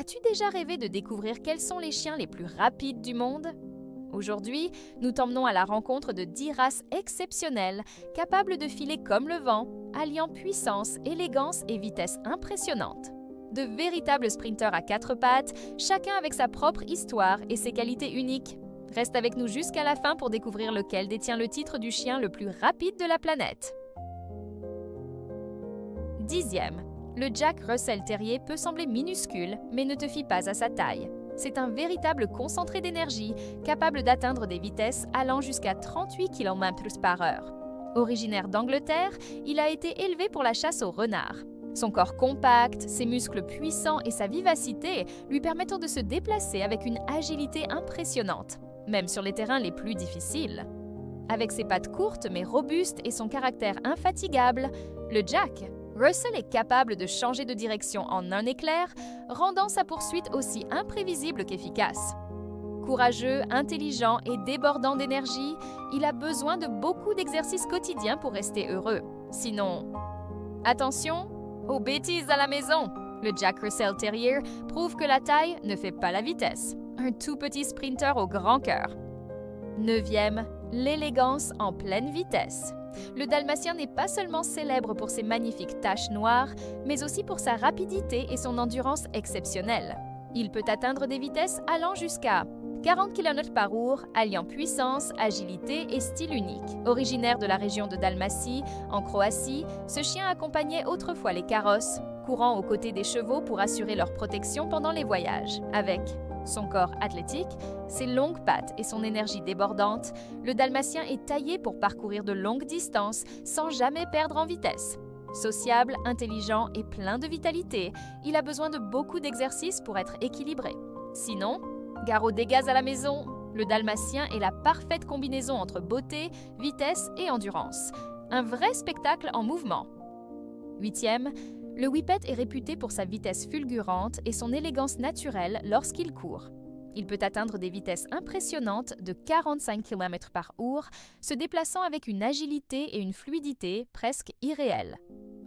As-tu déjà rêvé de découvrir quels sont les chiens les plus rapides du monde? Aujourd'hui, nous t'emmenons à la rencontre de 10 races exceptionnelles, capables de filer comme le vent, alliant puissance, élégance et vitesse impressionnante. De véritables sprinteurs à quatre pattes, chacun avec sa propre histoire et ses qualités uniques. Reste avec nous jusqu'à la fin pour découvrir lequel détient le titre du chien le plus rapide de la planète. 10e. Le Jack Russell Terrier peut sembler minuscule, mais ne te fie pas à sa taille. C'est un véritable concentré d'énergie, capable d'atteindre des vitesses allant jusqu'à 38 km/h. Originaire d'Angleterre, il a été élevé pour la chasse au renard. Son corps compact, ses muscles puissants et sa vivacité lui permettent de se déplacer avec une agilité impressionnante, même sur les terrains les plus difficiles. Avec ses pattes courtes mais robustes et son caractère infatigable, le Jack Russell est capable de changer de direction en un éclair, rendant sa poursuite aussi imprévisible qu'efficace. Courageux, intelligent et débordant d'énergie, il a besoin de beaucoup d'exercices quotidiens pour rester heureux. Sinon, attention aux bêtises à la maison! Le Jack Russell Terrier prouve que la taille ne fait pas la vitesse. Un tout petit sprinter au grand cœur. 9e, l'élégance en pleine vitesse. Le dalmatien n'est pas seulement célèbre pour ses magnifiques taches noires, mais aussi pour sa rapidité et son endurance exceptionnelle. Il peut atteindre des vitesses allant jusqu'à 40 km/h, alliant puissance, agilité et style unique. Originaire de la région de Dalmatie, en Croatie, ce chien accompagnait autrefois les carrosses, courant aux côtés des chevaux pour assurer leur protection pendant les voyages. Avec son corps athlétique, ses longues pattes et son énergie débordante, le dalmatien est taillé pour parcourir de longues distances sans jamais perdre en vitesse. Sociable, intelligent et plein de vitalité, il a besoin de beaucoup d'exercices pour être équilibré. Sinon, gare aux dégâts à la maison, le dalmatien est la parfaite combinaison entre beauté, vitesse et endurance. Un vrai spectacle en mouvement. 8e, le Whippet est réputé pour sa vitesse fulgurante et son élégance naturelle lorsqu'il court. Il peut atteindre des vitesses impressionnantes de 45 km/h, se déplaçant avec une agilité et une fluidité presque irréelles.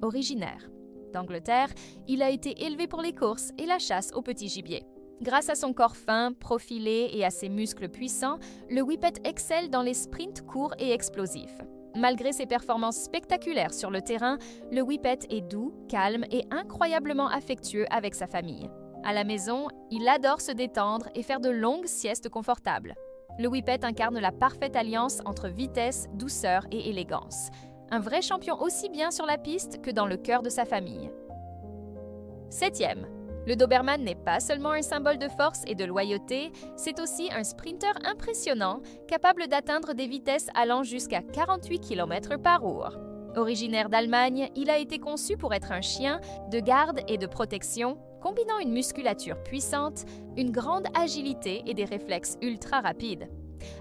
Originaire d'Angleterre, il a été élevé pour les courses et la chasse au petit gibier. Grâce à son corps fin, profilé et à ses muscles puissants, le Whippet excelle dans les sprints courts et explosifs. Malgré ses performances spectaculaires sur le terrain, le Whippet est doux, calme et incroyablement affectueux avec sa famille. À la maison, il adore se détendre et faire de longues siestes confortables. Le Whippet incarne la parfaite alliance entre vitesse, douceur et élégance. Un vrai champion aussi bien sur la piste que dans le cœur de sa famille. 7e. Le Doberman n'est pas seulement un symbole de force et de loyauté, c'est aussi un sprinter impressionnant, capable d'atteindre des vitesses allant jusqu'à 48 km/h. Originaire d'Allemagne, il a été conçu pour être un chien de garde et de protection, combinant une musculature puissante, une grande agilité et des réflexes ultra rapides.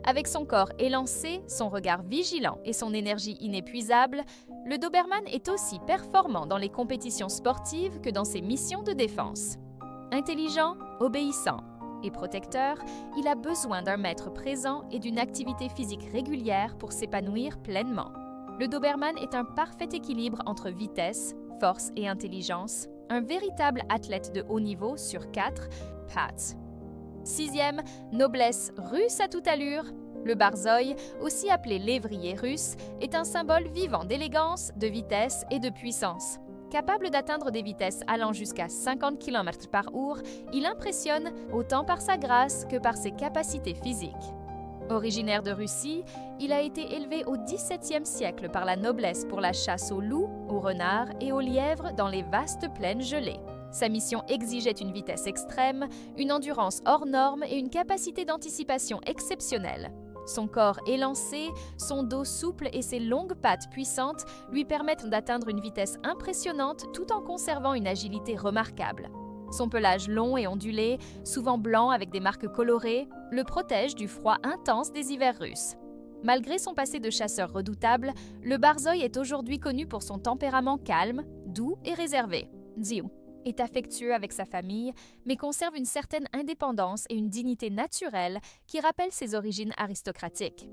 Avec son corps élancé, son regard vigilant et son énergie inépuisable, le Doberman est aussi performant dans les compétitions sportives que dans ses missions de défense. Intelligent, obéissant et protecteur, il a besoin d'un maître présent et d'une activité physique régulière pour s'épanouir pleinement. Le Doberman est un parfait équilibre entre vitesse, force et intelligence, un véritable athlète de haut niveau sur 4 pattes. 6e, noblesse russe à toute allure. Le Barzoi, aussi appelé lévrier russe, est un symbole vivant d'élégance, de vitesse et de puissance. Capable d'atteindre des vitesses allant jusqu'à 50 km/h, il impressionne autant par sa grâce que par ses capacités physiques. Originaire de Russie, il a été élevé au XVIIe siècle par la noblesse pour la chasse aux loups, aux renards et aux lièvres dans les vastes plaines gelées. Sa mission exigeait une vitesse extrême, une endurance hors norme et une capacité d'anticipation exceptionnelle. Son corps élancé, son dos souple et ses longues pattes puissantes lui permettent d'atteindre une vitesse impressionnante tout en conservant une agilité remarquable. Son pelage long et ondulé, souvent blanc avec des marques colorées, le protège du froid intense des hivers russes. Malgré son passé de chasseur redoutable, le Barzoi est aujourd'hui connu pour son tempérament calme, doux et réservé. Ziu est affectueux avec sa famille, mais conserve une certaine indépendance et une dignité naturelle qui rappellent ses origines aristocratiques.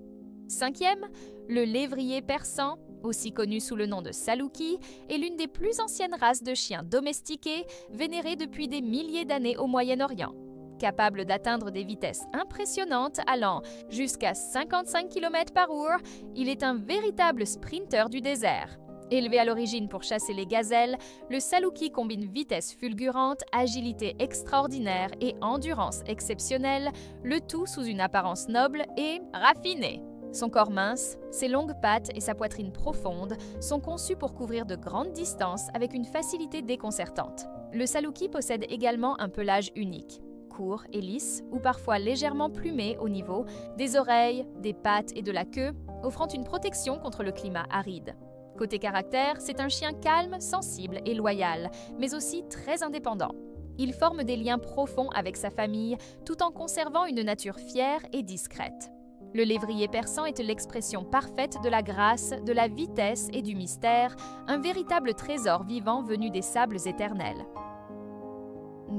5e, le lévrier persan aussi connu sous le nom de Saluki, est l'une des plus anciennes races de chiens domestiqués, vénérés depuis des milliers d'années au Moyen-Orient. Capable d'atteindre des vitesses impressionnantes allant jusqu'à 55 km/h, il est un véritable sprinter du désert. Élevé à l'origine pour chasser les gazelles, le Saluki combine vitesse fulgurante, agilité extraordinaire et endurance exceptionnelle, le tout sous une apparence noble et raffinée. Son corps mince, ses longues pattes et sa poitrine profonde sont conçus pour couvrir de grandes distances avec une facilité déconcertante. Le Saluki possède également un pelage unique, court et lisse ou parfois légèrement plumé au niveau des oreilles, des pattes et de la queue, offrant une protection contre le climat aride. Côté caractère, c'est un chien calme, sensible et loyal, mais aussi très indépendant. Il forme des liens profonds avec sa famille tout en conservant une nature fière et discrète. Le lévrier persan est l'expression parfaite de la grâce, de la vitesse et du mystère, un véritable trésor vivant venu des sables éternels.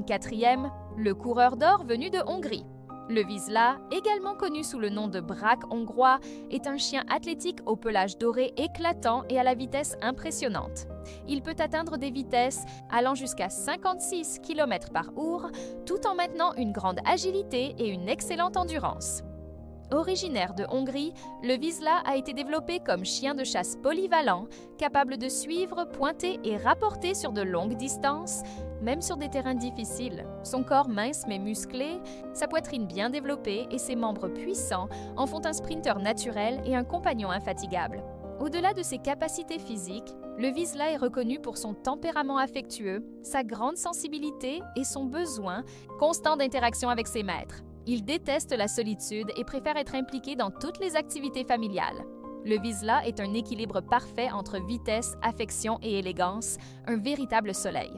Quatrième, le coureur d'or venu de Hongrie. Le Vizsla, également connu sous le nom de braque hongrois, est un chien athlétique au pelage doré éclatant et à la vitesse impressionnante. Il peut atteindre des vitesses allant jusqu'à 56 km/h, tout en maintenant une grande agilité et une excellente endurance. Originaire de Hongrie, le Vizsla a été développé comme chien de chasse polyvalent, capable de suivre, pointer et rapporter sur de longues distances, même sur des terrains difficiles. Son corps mince mais musclé, sa poitrine bien développée et ses membres puissants en font un sprinter naturel et un compagnon infatigable. Au-delà de ses capacités physiques, le Vizsla est reconnu pour son tempérament affectueux, sa grande sensibilité et son besoin constant d'interaction avec ses maîtres. Il déteste la solitude et préfère être impliqué dans toutes les activités familiales. Le Vizsla est un équilibre parfait entre vitesse, affection et élégance, un véritable soleil.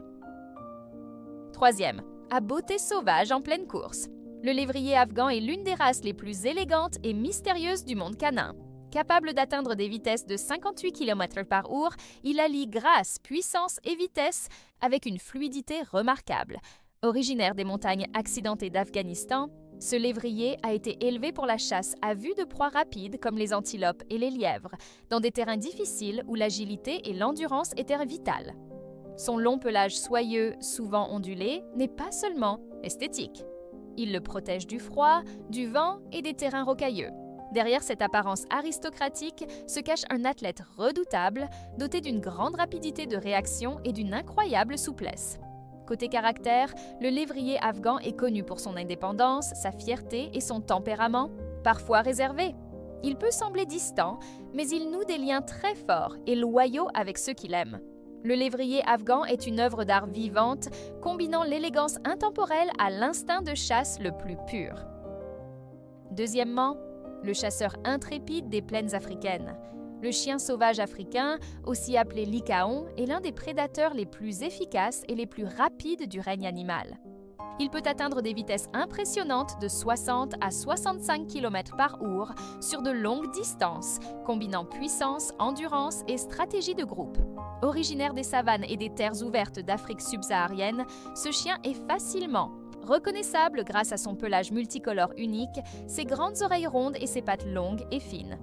Troisième, à beauté sauvage en pleine course. Le lévrier afghan est l'une des races les plus élégantes et mystérieuses du monde canin. Capable d'atteindre des vitesses de 58 km/h, il allie grâce, puissance et vitesse avec une fluidité remarquable. Originaire des montagnes accidentées d'Afghanistan, ce lévrier a été élevé pour la chasse à vue de proies rapides comme les antilopes et les lièvres, dans des terrains difficiles où l'agilité et l'endurance étaient vitales. Son long pelage soyeux, souvent ondulé, n'est pas seulement esthétique. Il le protège du froid, du vent et des terrains rocailleux. Derrière cette apparence aristocratique se cache un athlète redoutable, doté d'une grande rapidité de réaction et d'une incroyable souplesse. Côté caractère, le lévrier afghan est connu pour son indépendance, sa fierté et son tempérament, parfois réservé. Il peut sembler distant, mais il noue des liens très forts et loyaux avec ceux qu'il aime. Le lévrier afghan est une œuvre d'art vivante, combinant l'élégance intemporelle à l'instinct de chasse le plus pur. Deuxièmement, le chasseur intrépide des plaines africaines. Le chien sauvage africain, aussi appelé lycaon, est l'un des prédateurs les plus efficaces et les plus rapides du règne animal. Il peut atteindre des vitesses impressionnantes de 60 à 65 km/h sur de longues distances, combinant puissance, endurance et stratégie de groupe. Originaire des savanes et des terres ouvertes d'Afrique subsaharienne, ce chien est facilement reconnaissable grâce à son pelage multicolore unique, ses grandes oreilles rondes et ses pattes longues et fines.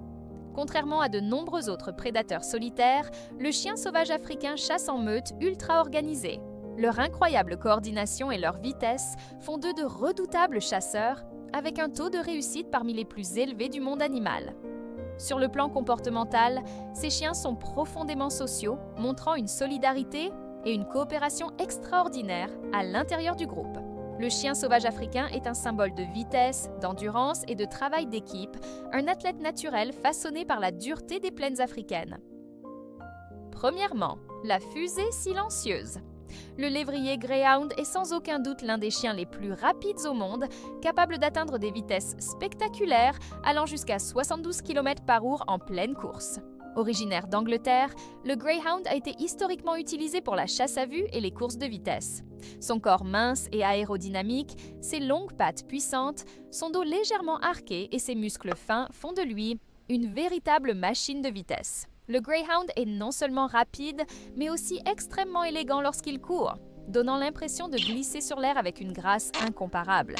Contrairement à de nombreux autres prédateurs solitaires, le chien sauvage africain chasse en meute ultra organisée. Leur incroyable coordination et leur vitesse font d'eux de redoutables chasseurs, avec un taux de réussite parmi les plus élevés du monde animal. Sur le plan comportemental, ces chiens sont profondément sociaux, montrant une solidarité et une coopération extraordinaire à l'intérieur du groupe. Le chien sauvage africain est un symbole de vitesse, d'endurance et de travail d'équipe, un athlète naturel façonné par la dureté des plaines africaines. Premièrement, la fusée silencieuse. Le lévrier Greyhound est sans aucun doute l'un des chiens les plus rapides au monde, capable d'atteindre des vitesses spectaculaires allant jusqu'à 72 km/h en pleine course. Originaire d'Angleterre, le Greyhound a été historiquement utilisé pour la chasse à vue et les courses de vitesse. Son corps mince et aérodynamique, ses longues pattes puissantes, son dos légèrement arqué et ses muscles fins font de lui une véritable machine de vitesse. Le Greyhound est non seulement rapide, mais aussi extrêmement élégant lorsqu'il court, donnant l'impression de glisser sur l'air avec une grâce incomparable.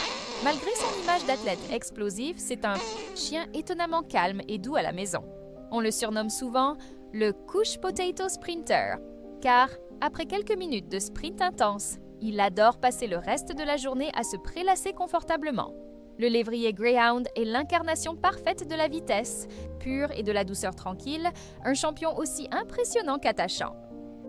Malgré son image d'athlète explosif, c'est un chien étonnamment calme et doux à la maison. On le surnomme souvent Le Couch Potato Sprinter, car après quelques minutes de sprint intense, il adore passer le reste de la journée à se prélasser confortablement. Le lévrier Greyhound est l'incarnation parfaite de la vitesse, pure et de la douceur tranquille, un champion aussi impressionnant qu'attachant.